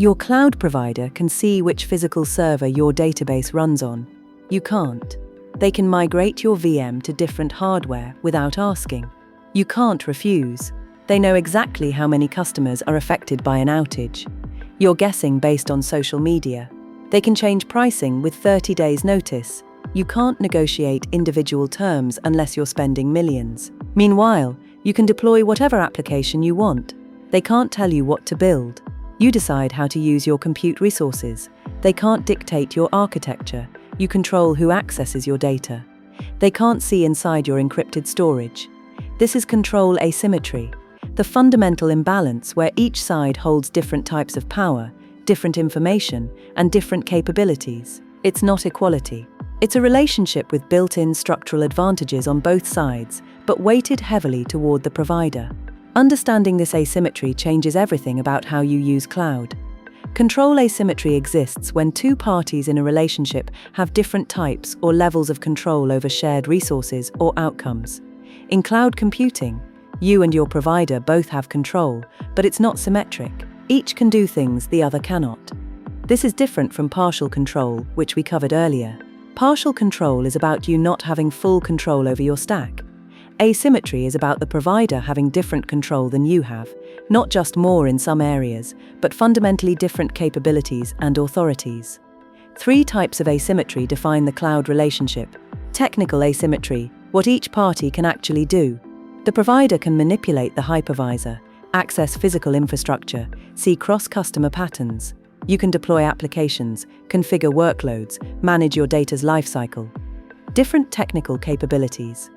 Your cloud provider can see which physical server your database runs on. You can't. They can migrate your VM to different hardware without asking. You can't refuse. They know exactly how many customers are affected by an outage. You're guessing based on social media. They can change pricing with 30 days notice. You can't negotiate individual terms unless you're spending millions. Meanwhile, you can deploy whatever application you want. They can't tell you what to build. You decide how to use your compute resources. They can't dictate your architecture. You control who accesses your data. They can't see inside your encrypted storage. This is control asymmetry, the fundamental imbalance where each side holds different types of power, different information, and different capabilities. It's not equality. It's a relationship with built-in structural advantages on both sides, but weighted heavily toward the provider. Understanding this asymmetry changes everything about how you use cloud. Control asymmetry exists when two parties in a relationship have different types or levels of control over shared resources or outcomes. In cloud computing, you and your provider both have control, but it's not symmetric. Each can do things the other cannot. This is different from partial control, which we covered earlier. Partial control is about you not having full control over your stack. Asymmetry is about the provider having different control than you have, not just more in some areas, but fundamentally different capabilities and authorities. 3 types of asymmetry define the cloud relationship. Technical asymmetry, what each party can actually do. The provider can manipulate the hypervisor, access physical infrastructure, see cross-customer patterns. You can deploy applications, configure workloads, manage your data's lifecycle. Different technical capabilities.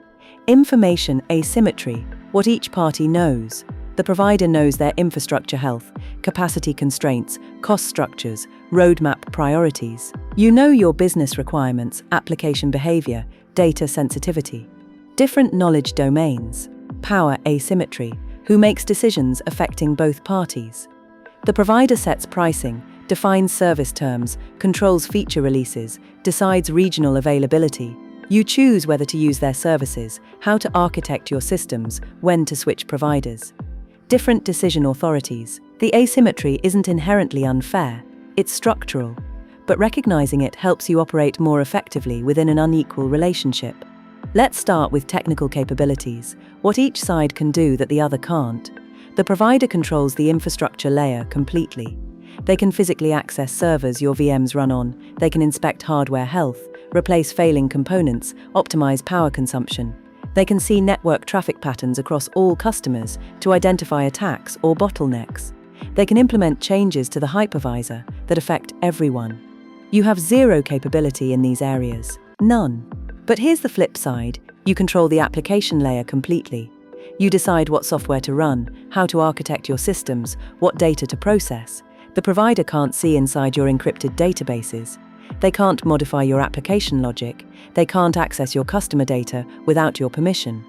Information asymmetry, what each party knows. The provider knows their infrastructure health, capacity constraints, cost structures, roadmap priorities. You know your business requirements, application behavior, data sensitivity. Different knowledge domains. Power asymmetry, who makes decisions affecting both parties. The provider sets pricing, defines service terms, controls feature releases, decides regional availability. You choose whether to use their services, how to architect your systems, when to switch providers. Different decision authorities. The asymmetry isn't inherently unfair, it's structural, but recognizing it helps you operate more effectively within an unequal relationship. Let's start with technical capabilities, what each side can do that the other can't. The provider controls the infrastructure layer completely. They can physically access servers your VMs run on, they can inspect hardware health, replace failing components, optimize power consumption. They can see network traffic patterns across all customers to identify attacks or bottlenecks. They can implement changes to the hypervisor that affect everyone. You have zero capability in these areas. None. But here's the flip side. You control the application layer completely. You decide what software to run, how to architect your systems, what data to process. The provider can't see inside your encrypted databases. They can't modify your application logic. They can't access your customer data without your permission.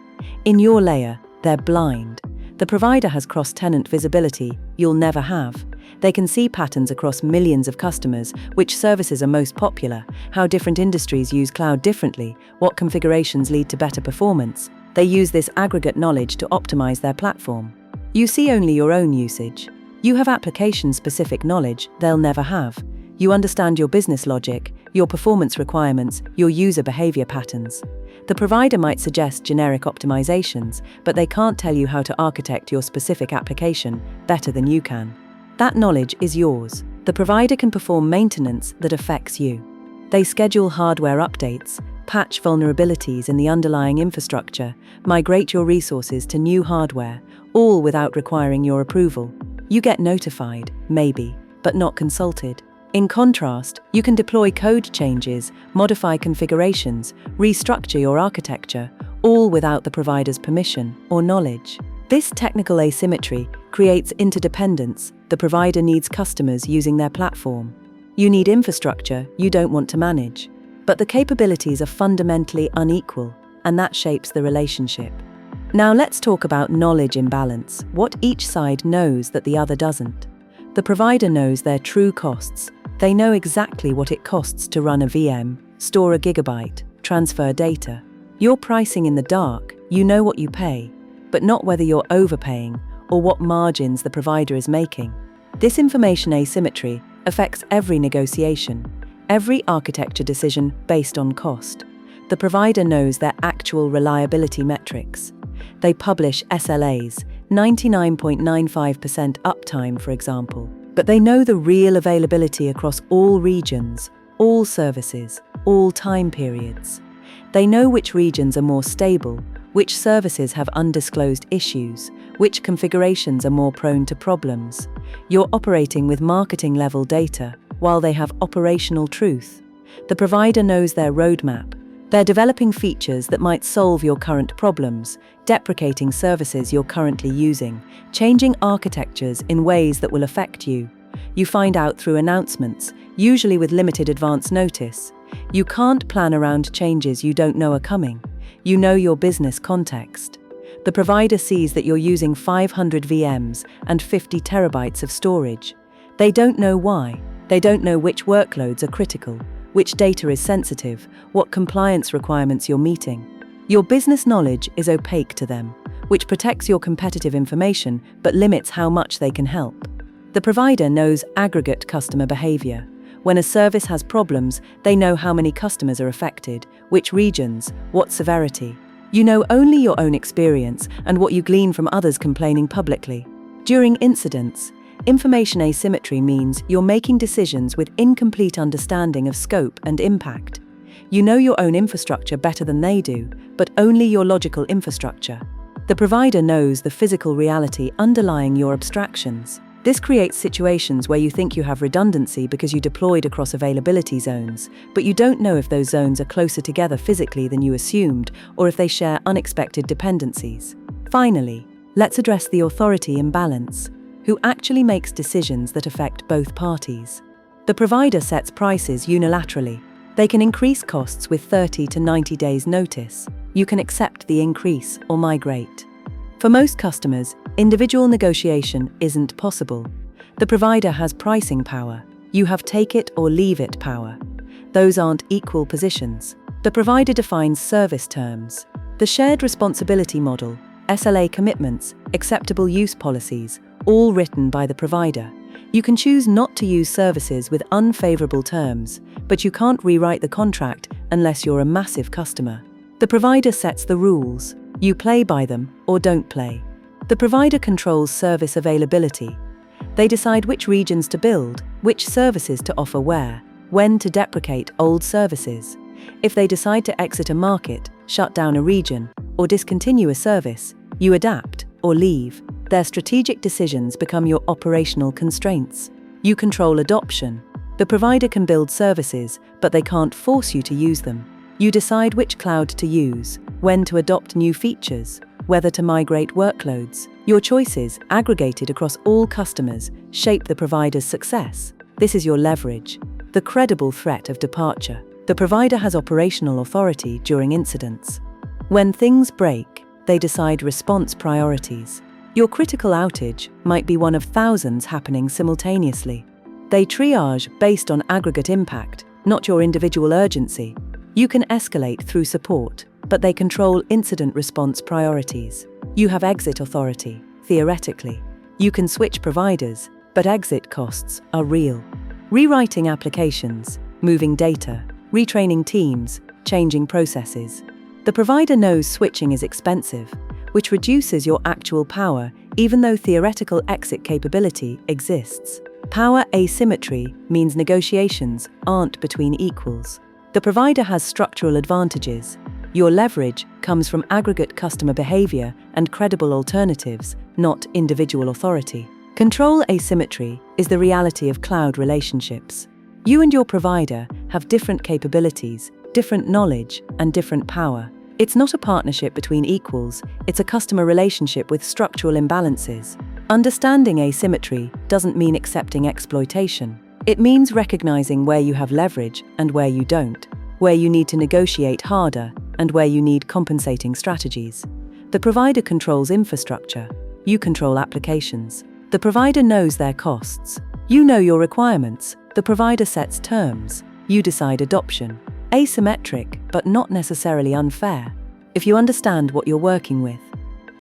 In your layer, they're blind. The provider has cross-tenant visibility you'll never have. They can see patterns across millions of customers, which services are most popular, how different industries use cloud differently, what configurations lead to better performance. They use this aggregate knowledge to optimize their platform. You see only your own usage. You have application-specific knowledge they'll never have. You understand your business logic, your performance requirements, your user behavior patterns. The provider might suggest generic optimizations, but they can't tell you how to architect your specific application better than you can. That knowledge is yours. The provider can perform maintenance that affects you. They schedule hardware updates, patch vulnerabilities in the underlying infrastructure, migrate your resources to new hardware, all without requiring your approval. You get notified, maybe, but not consulted. In contrast, you can deploy code changes, modify configurations, restructure your architecture, all without the provider's permission or knowledge. This technical asymmetry creates interdependence. The provider needs customers using their platform. You need infrastructure you don't want to manage. But the capabilities are fundamentally unequal, and that shapes the relationship. Now let's talk about knowledge imbalance, what each side knows that the other doesn't. The provider knows their true costs. They know exactly what it costs to run a VM, store a gigabyte, transfer data. You're pricing in the dark, you know what you pay, but not whether you're overpaying or what margins the provider is making. This information asymmetry affects every negotiation, every architecture decision based on cost. The provider knows their actual reliability metrics. They publish SLAs, 99.95% uptime, for example. But they know the real availability across all regions, all services, all time periods. They know which regions are more stable, which services have undisclosed issues, which configurations are more prone to problems. You're operating with marketing-level data, while they have operational truth. The provider knows their roadmap. They're developing features that might solve your current problems, deprecating services you're currently using, changing architectures in ways that will affect you. You find out through announcements, usually with limited advance notice. You can't plan around changes you don't know are coming. You know your business context. The provider sees that you're using 500 VMs and 50 terabytes of storage. They don't know why. They don't know which workloads are critical, which data is sensitive, what compliance requirements you're meeting. Your business knowledge is opaque to them, which protects your competitive information but limits how much they can help. The provider knows aggregate customer behavior. When a service has problems, they know how many customers are affected, which regions, what severity. You know only your own experience and what you glean from others complaining publicly. During incidents, information asymmetry means you're making decisions with incomplete understanding of scope and impact. You know your own infrastructure better than they do, but only your logical infrastructure. The provider knows the physical reality underlying your abstractions. This creates situations where you think you have redundancy because you deployed across availability zones, but you don't know if those zones are closer together physically than you assumed, or if they share unexpected dependencies. Finally, let's address the authority imbalance. Who actually makes decisions that affect both parties? The provider sets prices unilaterally. They can increase costs with 30 to 90 days notice. You can accept the increase or migrate. For most customers, individual negotiation isn't possible. The provider has pricing power. You have take it or leave it power. Those aren't equal positions. The provider defines service terms. The shared responsibility model, SLA commitments, acceptable use policies, all written by the provider. You can choose not to use services with unfavorable terms, but you can't rewrite the contract unless you're a massive customer. The provider sets the rules. You play by them or don't play. The provider controls service availability. They decide which regions to build, which services to offer where, when to deprecate old services. If they decide to exit a market, shut down a region, or discontinue a service, you adapt or leave. Their strategic decisions become your operational constraints. You control adoption. The provider can build services, but they can't force you to use them. You decide which cloud to use, when to adopt new features, whether to migrate workloads. Your choices, aggregated across all customers, shape the provider's success. This is your leverage, the credible threat of departure. The provider has operational authority during incidents. When things break, they decide response priorities. Your critical outage might be one of thousands happening simultaneously. They triage based on aggregate impact, not your individual urgency. You can escalate through support, but they control incident response priorities. You have exit authority, theoretically. You can switch providers, but exit costs are real. Rewriting applications, moving data, retraining teams, changing processes. The provider knows switching is expensive, which reduces your actual power even though theoretical exit capability exists. Power asymmetry means negotiations aren't between equals. The provider has structural advantages. Your leverage comes from aggregate customer behavior and credible alternatives, not individual authority. Control asymmetry is the reality of cloud relationships. You and your provider have different capabilities, different knowledge, and different power. It's not a partnership between equals, it's a customer relationship with structural imbalances. Understanding asymmetry doesn't mean accepting exploitation. It means recognizing where you have leverage and where you don't, where you need to negotiate harder and where you need compensating strategies. The provider controls infrastructure. You control applications. The provider knows their costs. You know your requirements. The provider sets terms. You decide adoption. Asymmetric, but not necessarily unfair. If you understand what you're working with,